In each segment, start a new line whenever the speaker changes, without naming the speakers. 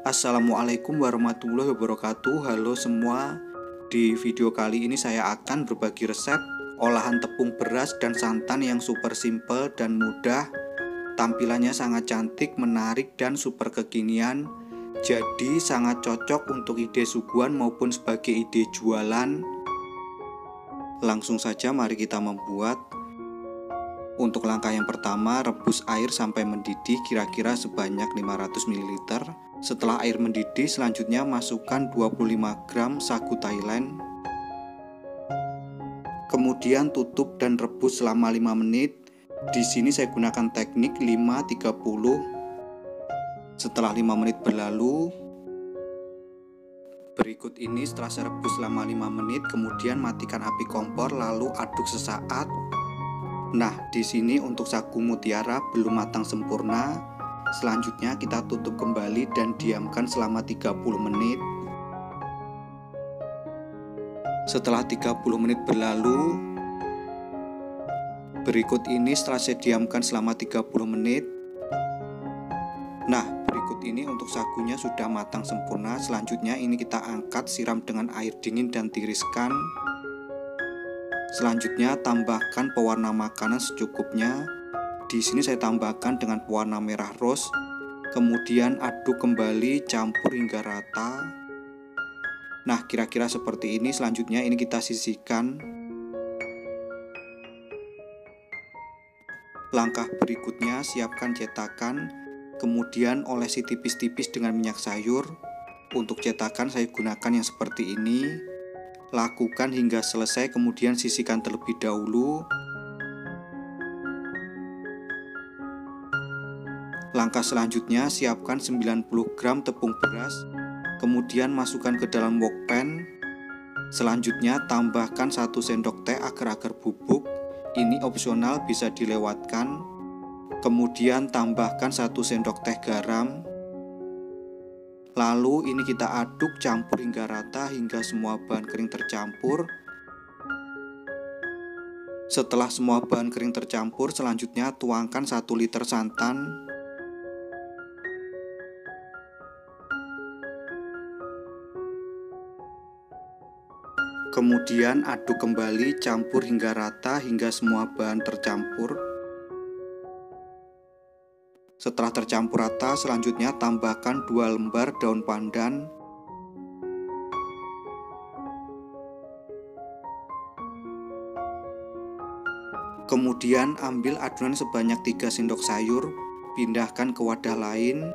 Assalamualaikum warahmatullahi wabarakatuh. Halo semua. Di video kali ini saya akan berbagi resep olahan tepung beras dan santan yang super simple dan mudah. Tampilannya sangat cantik, menarik, dan super kekinian. Jadi sangat cocok untuk ide suguhan maupun sebagai ide jualan. Langsung saja mari kita membuat. Untuk langkah yang pertama, rebus air sampai mendidih kira-kira sebanyak 500 ml. Setelah air mendidih, selanjutnya masukkan 25 gram sagu Thailand. Kemudian tutup dan rebus selama 5 menit. Di sini saya gunakan teknik 5-30. Setelah 5 menit berlalu, berikut ini setelah saya rebus selama 5 menit, kemudian matikan api kompor lalu aduk sesaat. Nah, di sini untuk sagu mutiara belum matang sempurna. Selanjutnya kita tutup kembali dan diamkan selama 30 menit. Setelah 30 menit berlalu, berikut ini setelah saya diamkan selama 30 menit. Nah, berikut ini untuk sagunya sudah matang sempurna. Selanjutnya ini kita angkat, siram dengan air dingin dan tiriskan. Selanjutnya tambahkan pewarna makanan secukupnya. Di sini saya tambahkan dengan pewarna merah rose. Kemudian aduk kembali, campur hingga rata. Nah, kira-kira seperti ini. Selanjutnya ini kita sisihkan. Langkah berikutnya, siapkan cetakan. Kemudian olesi tipis-tipis dengan minyak sayur. Untuk cetakan saya gunakan yang seperti ini. Lakukan hingga selesai, kemudian sisihkan terlebih dahulu. Langkah selanjutnya, siapkan 90 gram tepung beras. Kemudian masukkan ke dalam wok pan. Selanjutnya tambahkan 1 sendok teh agar-agar bubuk. Ini opsional, bisa dilewatkan. Kemudian tambahkan 1 sendok teh garam. Lalu ini kita aduk, campur hingga rata hingga semua bahan kering tercampur. Setelah semua bahan kering tercampur, selanjutnya tuangkan 1 liter santan. Kemudian aduk kembali, campur hingga rata hingga semua bahan tercampur. Setelah tercampur rata, selanjutnya tambahkan 2 lembar daun pandan. Kemudian ambil adonan sebanyak 3 sendok sayur, pindahkan ke wadah lain.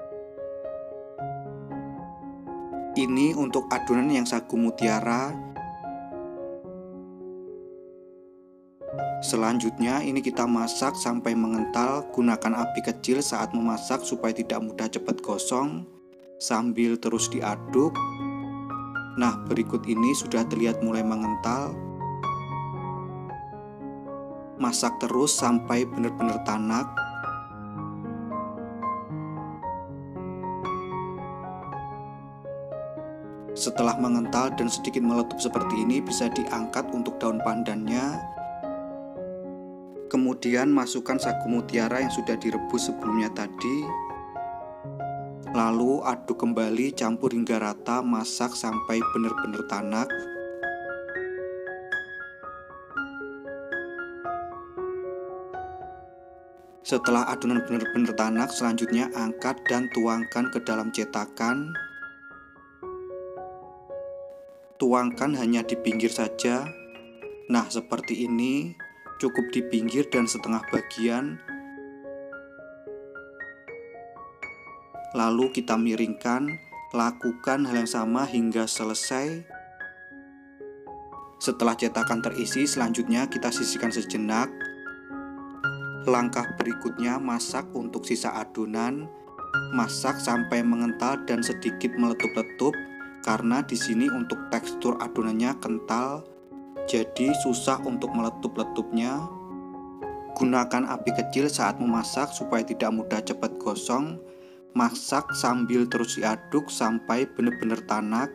Ini untuk adonan yang sagu mutiara. Selanjutnya ini kita masak sampai mengental. Gunakan api kecil saat memasak supaya tidak mudah cepat gosong, sambil terus diaduk. Nah, berikut ini sudah terlihat mulai mengental. Masak terus sampai benar-benar tanak. Setelah mengental dan sedikit meletup seperti ini, bisa diangkat untuk daun pandannya. Kemudian masukkan sagu mutiara yang sudah direbus sebelumnya tadi. Lalu aduk kembali, campur hingga rata, masak sampai benar-benar tanak. Setelah adonan benar-benar tanak, selanjutnya angkat dan tuangkan ke dalam cetakan. Tuangkan hanya di pinggir saja. Nah, seperti ini. Cukup di pinggir dan setengah bagian. Lalu kita miringkan. Lakukan hal yang sama hingga selesai. Setelah cetakan terisi, selanjutnya kita sisihkan sejenak. Langkah berikutnya, masak untuk sisa adonan. Masak sampai mengental dan sedikit meletup-letup, karena di sini untuk tekstur adonannya kental, jadi susah untuk meletup-letupnya. Gunakan api kecil saat memasak supaya tidak mudah cepat gosong. Masak sambil terus diaduk sampai benar-benar tanak.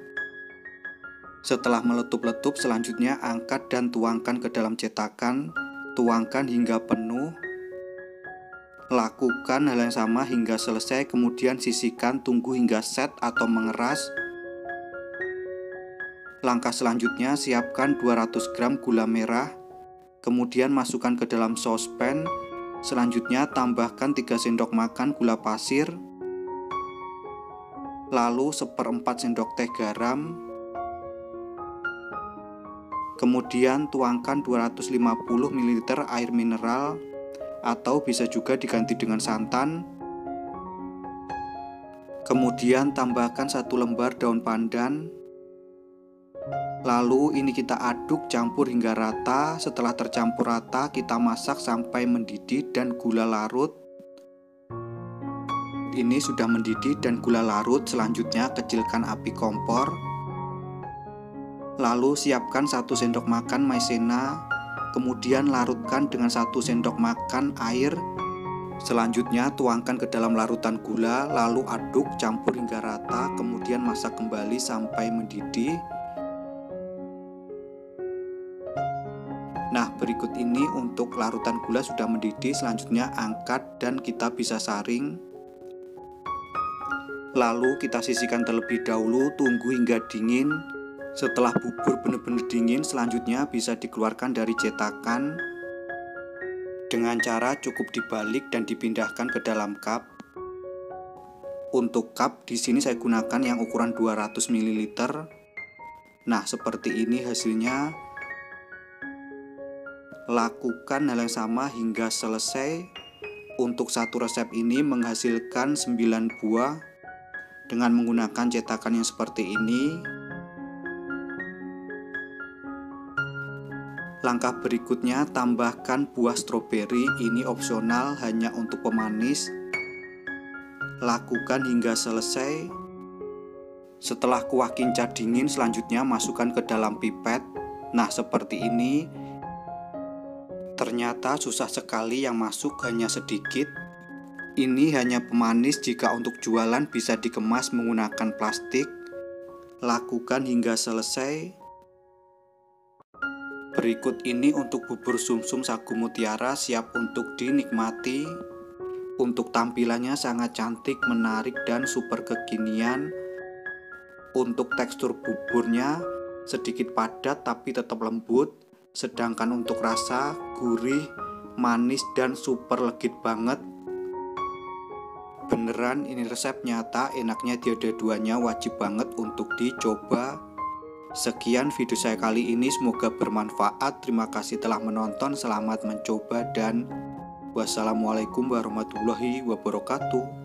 Setelah meletup-letup, selanjutnya angkat dan tuangkan ke dalam cetakan. Tuangkan hingga penuh. Lakukan hal yang sama hingga selesai, kemudian sisihkan, tunggu hingga set atau mengeras. Langkah selanjutnya, siapkan 200 gram gula merah, kemudian masukkan ke dalam saucepan. Selanjutnya tambahkan 3 sendok makan gula pasir, lalu 1/4 sendok teh garam. Kemudian tuangkan 250 ml air mineral, atau bisa juga diganti dengan santan. Kemudian tambahkan 1 lembar daun pandan. Lalu ini kita aduk campur hingga rata. Setelah tercampur rata, kita masak sampai mendidih dan gula larut. Ini sudah mendidih dan gula larut. Selanjutnya kecilkan api kompor. Lalu siapkan 1 sendok makan maizena. Kemudian larutkan dengan 1 sendok makan air. Selanjutnya tuangkan ke dalam larutan gula, lalu aduk campur hingga rata, kemudian masak kembali sampai mendidih. Nah, berikut ini untuk larutan gula sudah mendidih. Selanjutnya angkat dan kita bisa saring. Lalu kita sisihkan terlebih dahulu, tunggu hingga dingin. Setelah bubur benar-benar dingin, selanjutnya bisa dikeluarkan dari cetakan dengan cara cukup dibalik dan dipindahkan ke dalam cup. Untuk cup di sini saya gunakan yang ukuran 200 ml. Nah, seperti ini hasilnya. Lakukan hal yang sama hingga selesai. Untuk satu resep ini menghasilkan 9 buah dengan menggunakan cetakan yang seperti ini. Langkah berikutnya, tambahkan buah stroberi. Ini opsional, hanya untuk pemanis. Lakukan hingga selesai. Setelah kuah kinca dingin, selanjutnya masukkan ke dalam pipet. Nah, seperti ini. Ternyata susah sekali, yang masuk hanya sedikit. Ini hanya pemanis, jika untuk jualan bisa dikemas menggunakan plastik. Lakukan hingga selesai. Berikut ini untuk bubur sumsum sagu mutiara, siap untuk dinikmati. Untuk tampilannya sangat cantik, menarik, dan super kekinian. Untuk tekstur buburnya sedikit padat tapi tetap lembut. Sedangkan untuk rasa gurih, manis, dan super legit banget. Beneran ini resep nyata, enaknya tiada duanya, wajib banget untuk dicoba. Sekian video saya kali ini, semoga bermanfaat. Terima kasih telah menonton, selamat mencoba, dan wassalamualaikum warahmatullahi wabarakatuh.